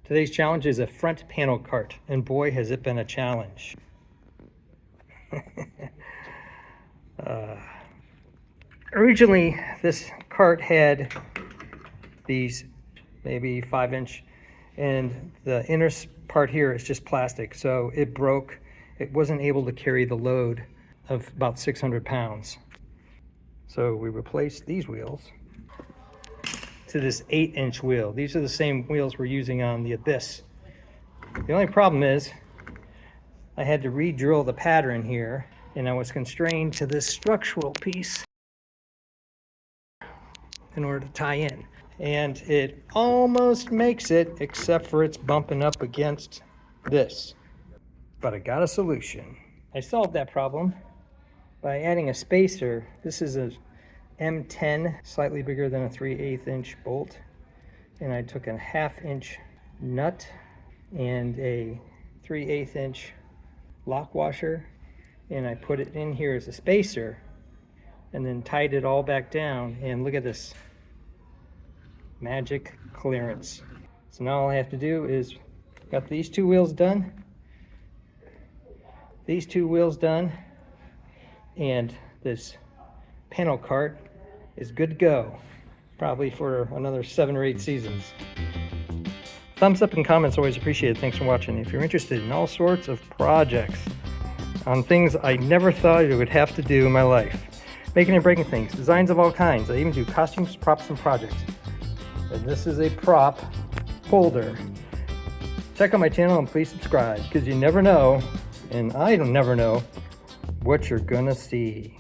Today's challenge is a front panel cart, and boy has it been a challenge. Originally this cart had these maybe 5-inch, and the inner part here is just plastic, so it broke. It wasn't able to carry the load of about 600 pounds. So we replaced these wheels to this 8-inch wheel. These are the same wheels we're using on the Abyss. The only problem is I had to re-drill the pattern here, and I was constrained to this structural piece in order to tie in. And it almost makes it, except for it's bumping up against this. But I got a solution. I solved that problem by adding a spacer. This is a M10, slightly bigger than a 3/8 inch bolt. And I took a 1/2 inch nut and a 3/8 inch lock washer, and I put it in here as a spacer and then tied it all back down. And look at this magic clearance. So now all I have to do is, got these two wheels done, and this panel cart is good to go, probably for another 7 or 8 seasons. Thumbs up and comments always appreciated. Thanks for watching. If you're interested in all sorts of projects on things I never thought I would have to do in my life, making and breaking things, designs of all kinds, I even do costumes, props, and projects. And this is a prop holder. Check out my channel and please subscribe, because you never know, and I don't never know, what you're gonna see.